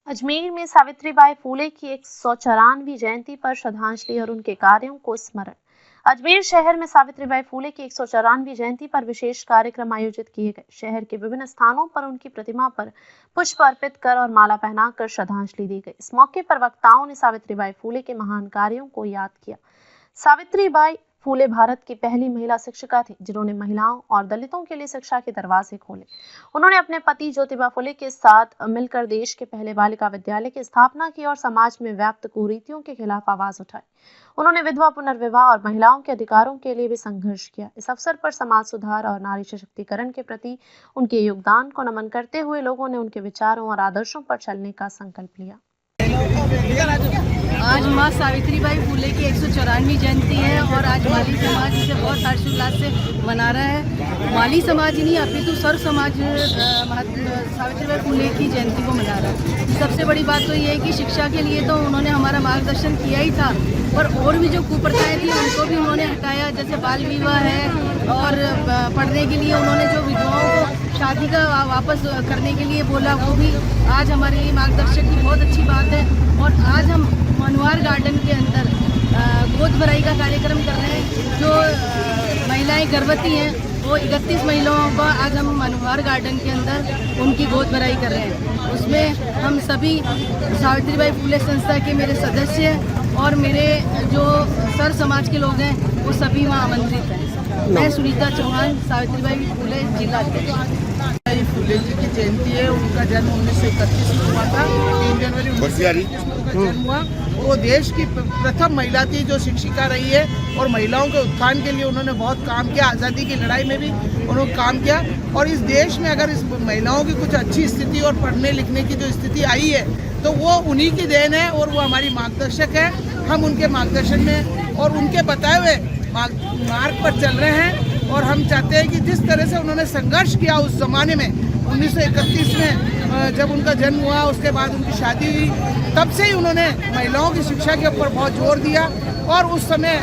अजमेर में सावित्रीबाई फूले की 194वीं जयंती पर श्रद्धांजलि और उनके कार्यों को स्मरण। अजमेर शहर में सावित्रीबाई फूले की 194वीं जयंती पर विशेष कार्यक्रम आयोजित किए गए। शहर के विभिन्न स्थानों पर उनकी प्रतिमा पर पुष्प अर्पित कर और माला पहनाकर श्रद्धांजलि दी गई। इस मौके पर वक्ताओं ने सावित्रीबाई फूले के महान कार्यों को याद किया। सावित्रीबाई फूले भारत की पहली महिला शिक्षिका थी, जिन्होंने महिलाओं और दलितों के लिए शिक्षा के दरवाजे खोले। उन्होंने अपने पति ज्योतिबा फूले के साथ मिलकर देश के पहले बालिका विद्यालय की स्थापना की और समाज में व्याप्त कुरीतियों के खिलाफ आवाज उठाई। उन्होंने विधवा पुनर्विवाह और महिलाओं के अधिकारों के लिए भी संघर्ष किया। इस अवसर पर समाज सुधार और नारी सशक्तिकरण के प्रति उनके योगदान को नमन करते हुए लोगों ने उनके विचारों और आदर्शों पर चलने का संकल्प लिया। आज माँ सावित्रीबाई फूले की 194वीं जयंती है और आज माली समाज इसे बहुत हर्षोल्लास से मना रहा है। माली समाज ही नहीं, अपितु सर्व समाज सावित्रीबाई फूले की जयंती को मना रहा है। सबसे बड़ी बात तो ये है कि शिक्षा के लिए तो उन्होंने हमारा मार्गदर्शन किया ही था, और भी जो कुप्रथाएं थी उनको भी उन्होंने हटाया, जैसे बाल विवाह है। और पढ़ने के लिए उन्होंने जो विधवाओं को शादी का वापस करने के लिए बोला, वो भी आज हमारे लिए मार्गदर्शक की बहुत अच्छी बात है। और आज हम मनोहर गार्डन के अंदर गोद भराई का कार्यक्रम कर रहे हैं। जो महिलाएं गर्भवती हैं वो 31 महिलाओं का आज हम मनोहर गार्डन के अंदर उनकी गोद भराई कर रहे हैं। उसमें हम सभी सावित्रीबाई फूले संस्था के मेरे सदस्य और मेरे जो सर समाज के लोग हैं वो सभी वहाँ आमंत्रित हैं। मैं सुनीता चौहान, सावित्रीबाई फूले जिला अध्यक्ष। फूले जी की जयंती है। उनका जन्म 1931 में हुआ था। 3 जनवरी 1931 को जन्म हुआ। वो देश की प्रथम महिला थी जो शिक्षिका रही है और महिलाओं के उत्थान के लिए उन्होंने बहुत काम किया। आज़ादी की लड़ाई में भी उन्होंने काम किया। और इस देश में अगर इस महिलाओं की कुछ अच्छी स्थिति और पढ़ने लिखने की जो स्थिति आई है तो वो उन्हीं की देन है और वो हमारी मार्गदर्शक है। हम उनके मार्गदर्शन में और उनके बताए हुए मार्ग पर चल रहे हैं। और हम चाहते हैं कि जिस तरह से उन्होंने संघर्ष किया उस ज़माने में 1931 में जब उनका जन्म हुआ, उसके बाद उनकी शादी हुई, तब से ही उन्होंने महिलाओं की शिक्षा के ऊपर बहुत जोर दिया। और उस समय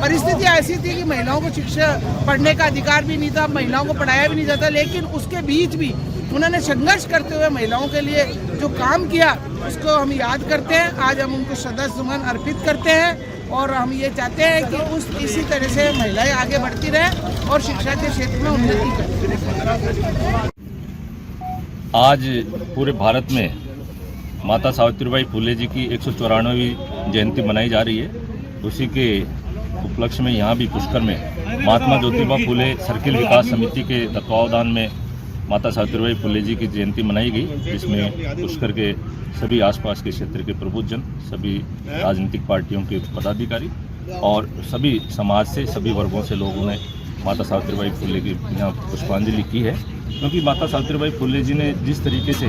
परिस्थिति ऐसी थी कि महिलाओं को शिक्षा पढ़ने का अधिकार भी नहीं था, महिलाओं को पढ़ाया भी नहीं जाता। लेकिन उसके बीच भी उन्होंने संघर्ष करते हुए महिलाओं के लिए जो काम किया उसको हम याद करते हैं। आज हम उनको श्रद्धासुमन अर्पित करते हैं और हम ये चाहते हैं कि इसी तरह से महिलाएं आगे बढ़ती रहें और शिक्षा के क्षेत्र में उन्नति करें। आज पूरे भारत में माता सावित्रीबाई फूले जी की 194वीं जयंती मनाई जा रही है। उसी के उपलक्ष्य में यहाँ भी पुष्कर में महात्मा ज्योतिबा फूले सर्किल विकास समिति के तत्वावधान में माता सावित्रीबाई फूले जी की जयंती मनाई गई, जिसमें पुष्कर के सभी आसपास के क्षेत्र के प्रबुद्धजन, सभी राजनीतिक पार्टियों के पदाधिकारी और सभी समाज से, सभी वर्गों से लोगों ने माता सावित्रीबाई फूले की यहाँ पुष्पांजलि की है। क्योंकि माता सावित्रीबाई फूले जी ने जिस तरीके से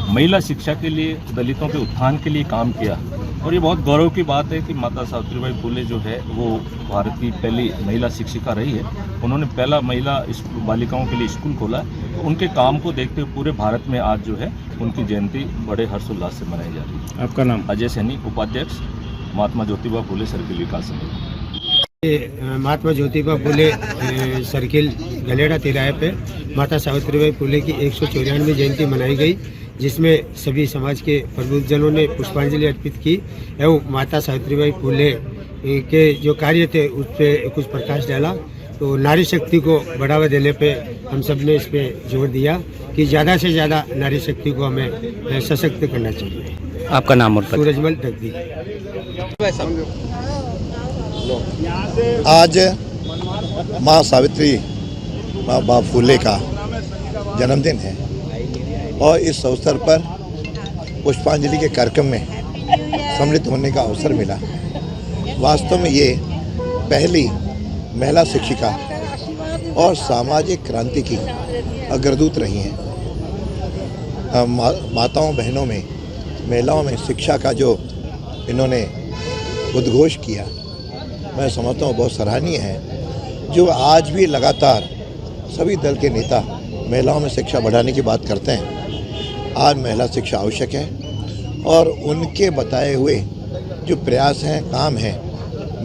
महिला शिक्षा के लिए, दलितों के उत्थान के लिए काम किया, और ये बहुत गौरव की बात है कि माता सावित्रीबाई फूले जो है वो भारत की पहली महिला शिक्षिका रही है। उन्होंने पहला महिला बालिकाओं के लिए स्कूल खोला। तो उनके काम को देखते हुए पूरे भारत में आज जो है उनकी जयंती बड़े हर्षोल्लास से मनाई जा रही है। आपका नाम? अजय सैनी, उपाध्यक्ष महात्मा ज्योतिबा फूले सर्किल विकास समिति। महात्मा ज्योतिबा फूले सर्किल गलेड़ा तिराहे पे माता सावित्रीबाई फूले की 194वीं जयंती मनाई गई, जिसमें सभी समाज के प्रबुद्धजनों ने पुष्पांजलि अर्पित की एवं माता सावित्रीबाई फूले के जो कार्य थे उस पर कुछ प्रकाश डाला। तो नारी शक्ति को बढ़ावा देने पे हम सब ने इस पे जोर दिया कि ज़्यादा से ज़्यादा नारी शक्ति को हमें सशक्त करना चाहिए। आपका नाम और सूरजमल दग्दी। आज माँ सावित्री बा फूले का जन्मदिन है और इस अवसर पर पुष्पांजलि के कार्यक्रम में सम्मिलित होने का अवसर मिला। वास्तव में ये पहली महिला शिक्षिका और सामाजिक क्रांति की अग्रदूत रही हैं। माताओं बहनों में, महिलाओं में शिक्षा का जो इन्होंने उद्घोष किया, मैं समझता हूँ बहुत सराहनीय है। जो आज भी लगातार सभी दल के नेता महिलाओं में शिक्षा बढ़ाने की बात करते हैं। आज महिला शिक्षा आवश्यक है और उनके बताए हुए जो प्रयास हैं, काम हैं,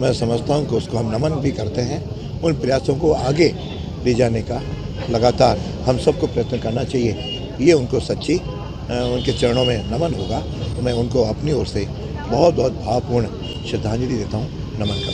मैं समझता हूँ कि उसको हम नमन भी करते हैं। उन प्रयासों को आगे ले जाने का लगातार हम सबको प्रयत्न करना चाहिए। ये उनको सच्ची उनके चरणों में नमन होगा तो मैं उनको अपनी ओर से बहुत बहुत भावपूर्ण श्रद्धांजलि देता हूँ, नमन करता हूँ।